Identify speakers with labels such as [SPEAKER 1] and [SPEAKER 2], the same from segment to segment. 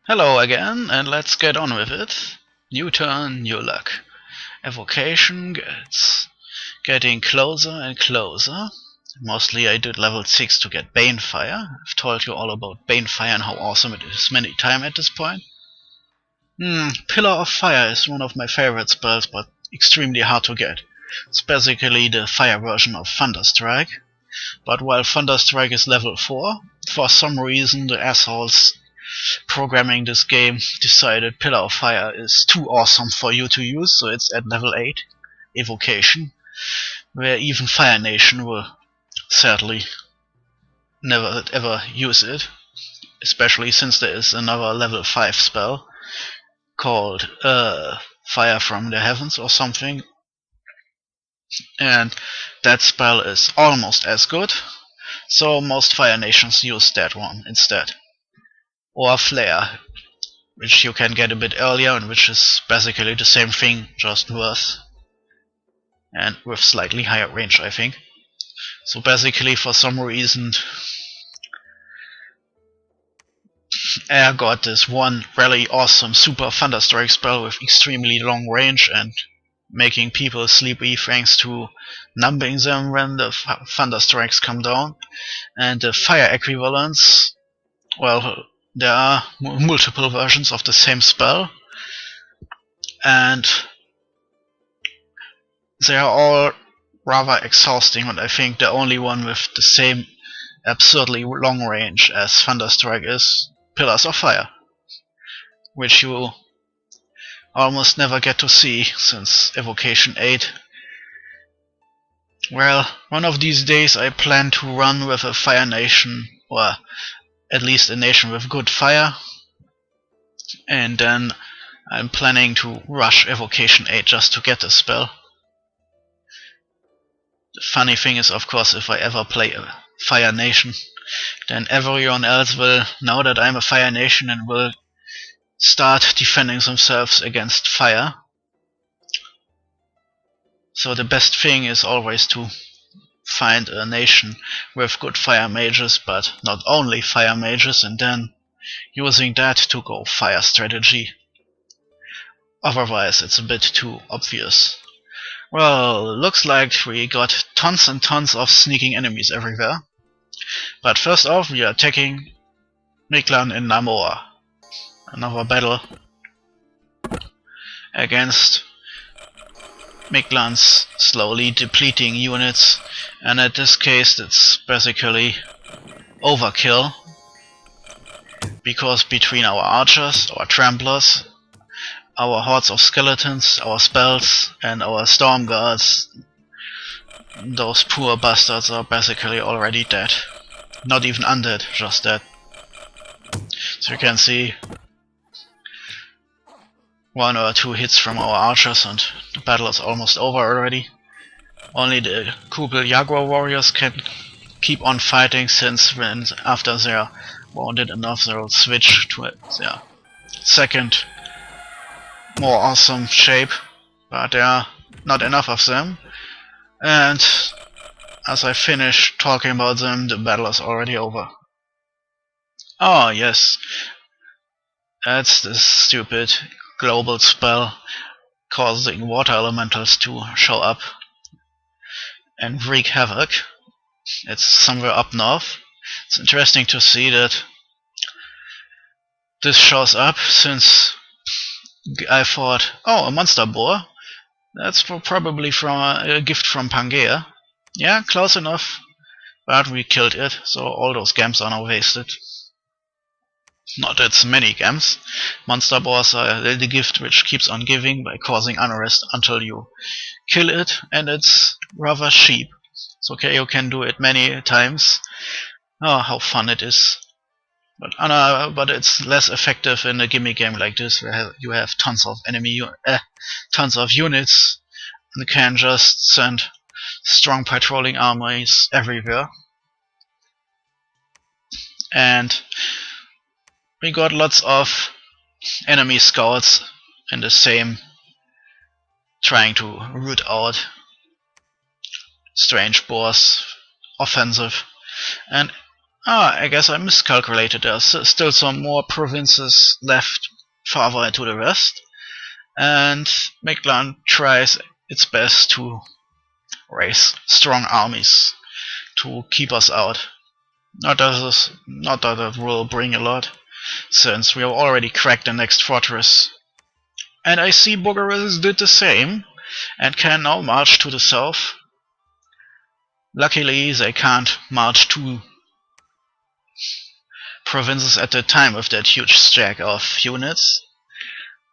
[SPEAKER 1] Hello again, and let's get on with it. New turn, new luck. Evocation gets getting closer and closer. Mostly I did level 6 to get Banefire. I've told you all about Banefire and how awesome it is many times at this point. Pillar of Fire is one of my favorite spells, but extremely hard to get. It's basically the fire version of Thunderstrike. But while Thunderstrike is level 4, for some reason the assholes programming this game decided Pillar of Fire is too awesome for you to use, so it's at level 8, Evocation, where even Fire Nation will sadly never ever use it, especially since there is another level 5 spell called Fire from the Heavens or something, and that spell is almost as good, so most Fire Nations use that one instead. Or Flare, which you can get a bit earlier and which is basically the same thing, just worse. And with slightly higher range, I think. So basically, for some reason, Air got this one really awesome super Thunderstrike spell with extremely long range and making people sleepy thanks to numbing them when the Thunderstrikes come down. And the Fire equivalents, well, there are multiple versions of the same spell, and they are all rather exhausting, but I think the only one with the same absurdly long range as Thunderstrike is Pillars of Fire, which you almost never get to see since Evocation 8. Well, one of these days I plan to run with a Fire Nation, or at least a nation with good fire, and then I'm planning to rush Evocation 8 just to get the spell. The funny thing is, of course, if I ever play a Fire Nation, then everyone else will know that I'm a Fire Nation and will start defending themselves against fire. So the best thing is always to find a nation with good fire mages, but not only fire mages, and then using that to go fire strategy. Otherwise it's a bit too obvious. Well, looks like we got tons and tons of sneaking enemies everywhere. But first off, we are attacking Mictlan in Namor. Another battle against Mictlan's slowly depleting units, and in this case it's basically overkill, because between our archers, our tramplers, our hordes of skeletons, our spells and our storm guards, those poor bastards are basically already dead. Not even undead, just dead. So you can see one or two hits from our archers and the battle is almost over already. Only the Kubel Jaguar warriors can keep on fighting, since when after they're wounded enough they'll switch to their second more awesome shape, but there are not enough of them, and as I finish talking about them the battle is already over. Oh yes, that's this stupid global spell causing water elementals to show up and wreak havoc. It's somewhere up north. It's interesting to see that this shows up, since I thought, oh, a monster boar, that's probably from a gift from Pangea. Yeah, close enough, but we killed it, so all those gems are now wasted. Not that many gems. Monster boars are the gift which keeps on giving by causing unrest until you kill it, and it's rather cheap. It's okay, you can do it many times. Oh, how fun it is. But it's less effective in a gimme game like this, where you have tons of tons of units, and can just send strong patrolling armies everywhere. And we got lots of enemy scouts in the same, trying to root out strange boars offensive, and I guess I miscalculated. There's still some more provinces left farther into the west, and Mictlan tries its best to raise strong armies to keep us out. Not that it will bring a lot, since we have already cracked the next fortress. And I see Bogarus did the same, and can now march to the south. Luckily, they can't march 2 provinces at a time with that huge stack of units.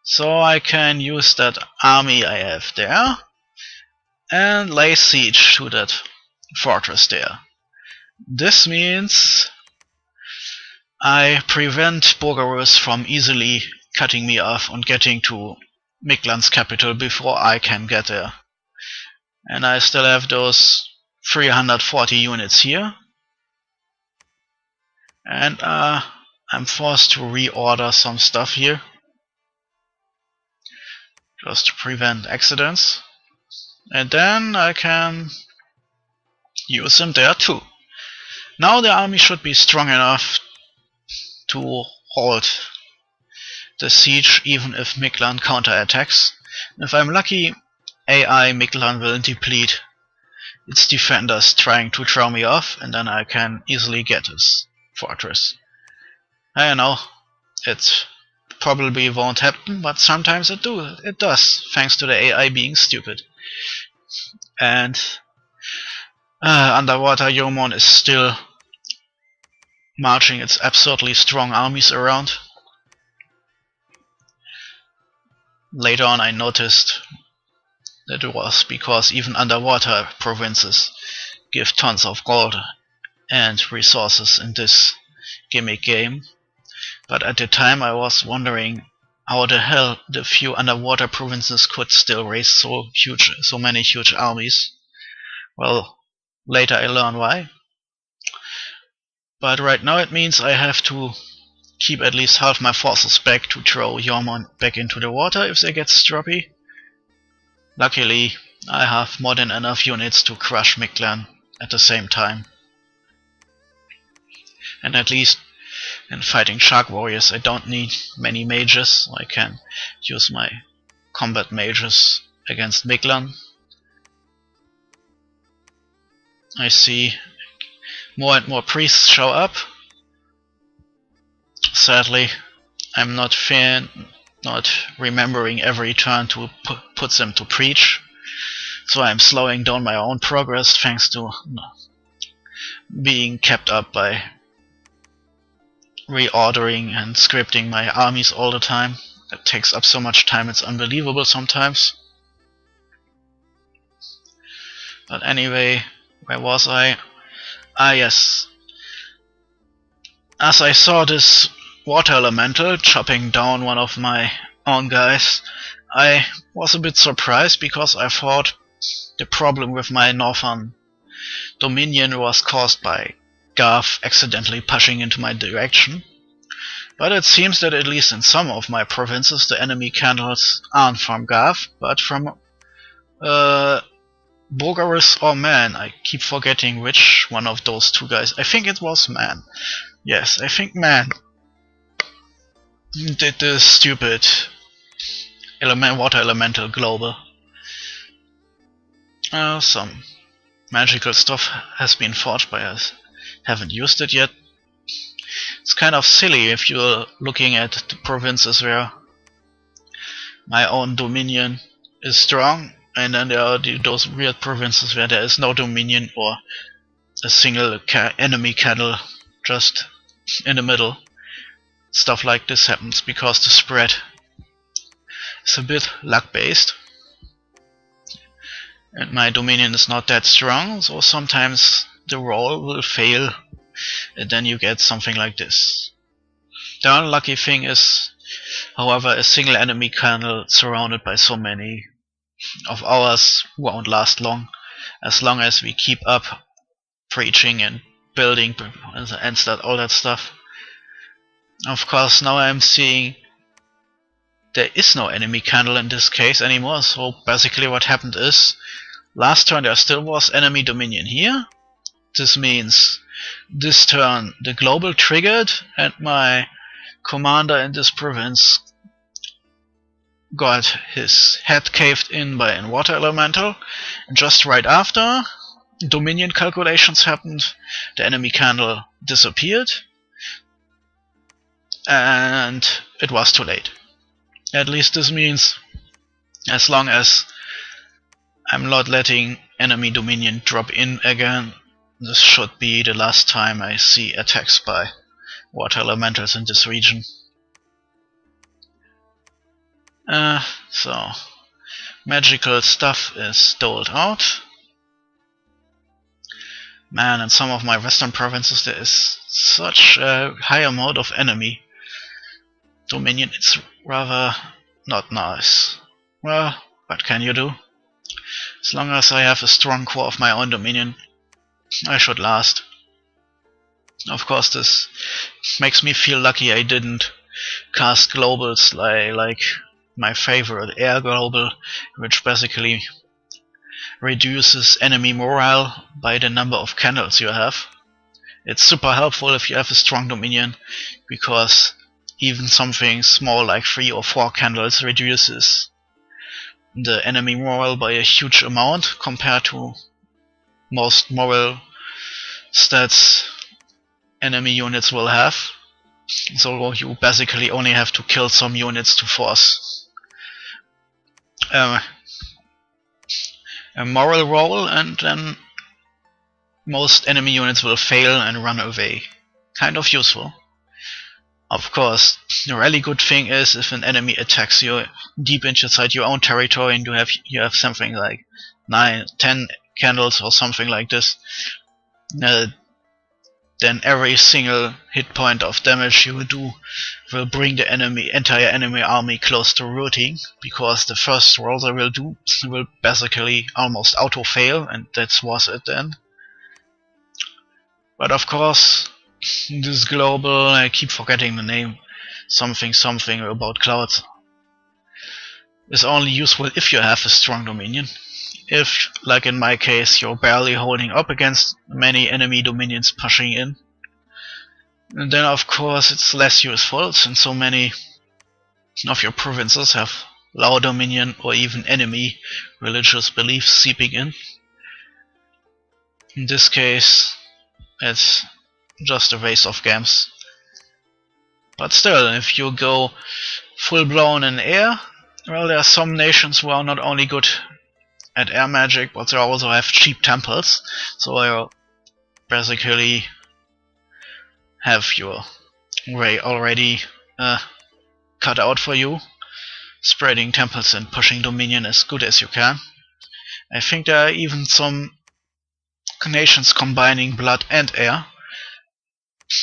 [SPEAKER 1] So I can use that army I have there and lay siege to that fortress there. This means I prevent Bogarus from easily cutting me off and getting to Mictlan's capital before I can get there. And I still have those 340 units here. And I'm forced to reorder some stuff here, just to prevent accidents. And then I can use them there too. Now the army should be strong enough to hold the siege even if Mictlan counterattacks. If I'm lucky, AI Mictlan will deplete its defenders trying to throw me off, and then I can easily get this fortress. I know it probably won't happen, but sometimes it does, thanks to the AI being stupid. And underwater Yeoman is still marching its absurdly strong armies around. Later on I noticed that it was because even underwater provinces give tons of gold and resources in this gimmick game. But at the time I was wondering how the hell the few underwater provinces could still raise so many huge armies. Well, later I learned why. But right now it means I have to keep at least half my forces back to throw Yeoman back into the water if they get stroppy. Luckily, I have more than enough units to crush Mictlan at the same time. And at least in fighting Shark Warriors I don't need many mages. I can use my combat mages against Mictlan. I see more and more priests show up. Sadly, I'm not remembering every turn to put them to preach, so I'm slowing down my own progress thanks to being kept up by reordering and scripting my armies all the time. That takes up so much time, it's unbelievable sometimes. But anyway, where was I? Ah yes. As I saw this water elemental chopping down one of my own guys, I was a bit surprised because I thought the problem with my northern dominion was caused by Garth accidentally pushing into my direction. But it seems that at least in some of my provinces the enemy candles aren't from Garth, but from Bogarus or Man. I keep forgetting which one of those two guys. I think it was Man. Yes, I think Man did the stupid water elemental global. Some magical stuff has been forged by us. Haven't used it yet. It's kind of silly if you're looking at the provinces where my own dominion is strong, and then there are those weird provinces where there is no dominion or a single enemy cattle just in the middle. Stuff like this happens because the spread is a bit luck based. And my dominion is not that strong, so sometimes the roll will fail and then you get something like this. The unlucky thing is, however, a single enemy colonel surrounded by so many of ours won't last long, as long as we keep up preaching and building and all that stuff. Of course, now I'm seeing there is no enemy colonel in this case anymore, so basically what happened is, last turn there still was enemy dominion here, This means this turn the global triggered and my commander in this province got his head caved in by a water elemental, and just right after Dominion calculations happened, the enemy candle disappeared, and it was too late. At least this means, as long as I'm not letting enemy Dominion drop in again, this should be the last time I see attacks by water elementals in this region. So magical stuff is doled out. Man, in some of my western provinces there is such a high amount of enemy Dominion, it's rather not nice. Well, what can you do? As long as I have a strong core of my own Dominion, I should last. Of course, this makes me feel lucky I didn't cast globals like my favorite air global, which basically reduces enemy morale by the number of candles you have. It's super helpful if you have a strong Dominion, because even something small like 3 or 4 candles reduces the enemy morale by a huge amount compared to most morale stats enemy units will have. So you basically only have to kill some units to force a moral roll, and then most enemy units will fail and run away. Kind of useful. Of course, the really good thing is if an enemy attacks you deep inside your own territory and you have something like 9, 10 candles or something like this, then every single hit point of damage you do will bring the entire enemy army close to rooting, because the first roll they will do will basically almost auto fail, and that was it then. But of course, this global, I keep forgetting the name, something about clouds, is only useful if you have a strong Dominion. If, like in my case, you're barely holding up against many enemy Dominions pushing in, and then of course it's less useful, since so many of your provinces have low Dominion or even enemy religious beliefs seeping in. In this case, it's just a waste of games. But still, if you go full blown in air, well, there are some nations who are not only good at air magic, but they also have cheap temples, so you basically have your way already cut out for you, spreading temples and pushing Dominion as good as you can. I think there are even some nations combining blood and air.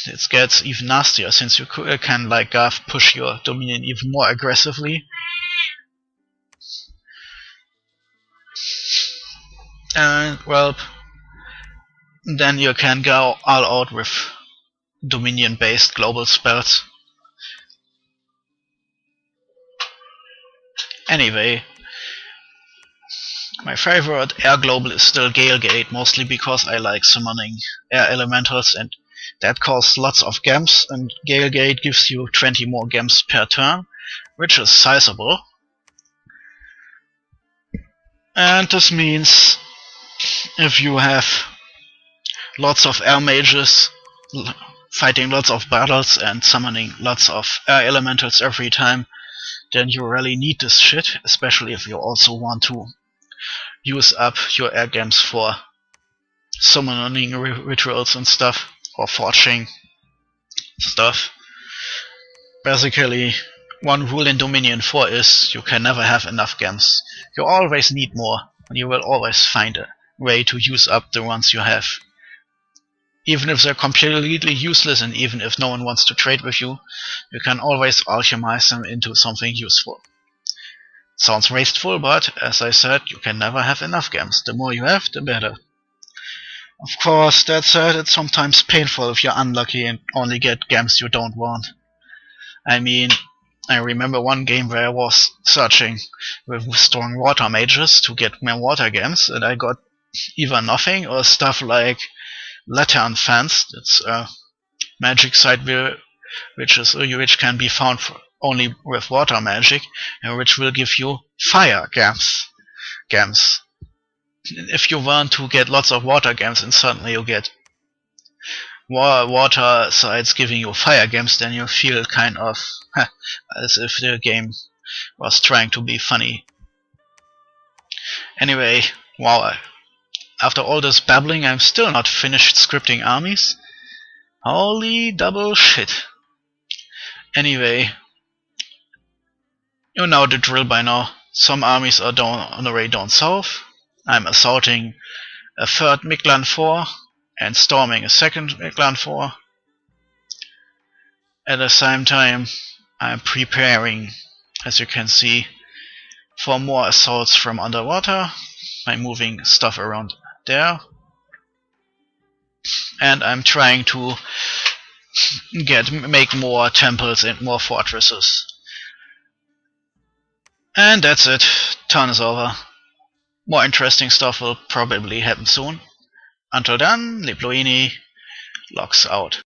[SPEAKER 1] It gets even nastier, since you can, like Gav, push your Dominion even more aggressively. And well, then you can go all out with Dominion based global spells. Anyway, my favorite air global is still Galegate, mostly because I like summoning air elementals, and that costs lots of gems, and Galegate gives you 20 more gems per turn, which is sizable. And this means if you have lots of air mages fighting lots of battles and summoning lots of air elementals every time, then you really need this shit, especially if you also want to use up your air gems for summoning rituals and stuff, or forging stuff. Basically, one rule in Dominion 4 is you can never have enough gems. You always need more, and you will always find a way to use up the ones you have. Even if they're completely useless, and even if no one wants to trade with you, you can always alchemize them into something useful. Sounds wasteful, but as I said, you can never have enough gems. The more you have, the better. Of course, that said, it's sometimes painful if you're unlucky and only get gems you don't want. I mean, I remember one game where I was searching with strong water mages to get my water gems, and I got either nothing or stuff like Lantern Fence. It's a magic site which can be found only with water magic, and which will give you fire gems. If you want to get lots of water gems and suddenly you get water sites giving you fire gems, then you feel kind of as if the game was trying to be funny. Anyway, wow, after all this babbling, I'm still not finished scripting armies. Holy double shit. Anyway, you know the drill by now. Some armies are on the way down south. I'm assaulting a third Mictlan-campaign and storming a second Mictlan-campaign. At the same time, I'm preparing, as you can see, for more assaults from underwater by moving stuff around there. And I'm trying to make more temples and more fortresses. And that's it. Turn is over. More interesting stuff will probably happen soon. Until then, Lebloini logs out.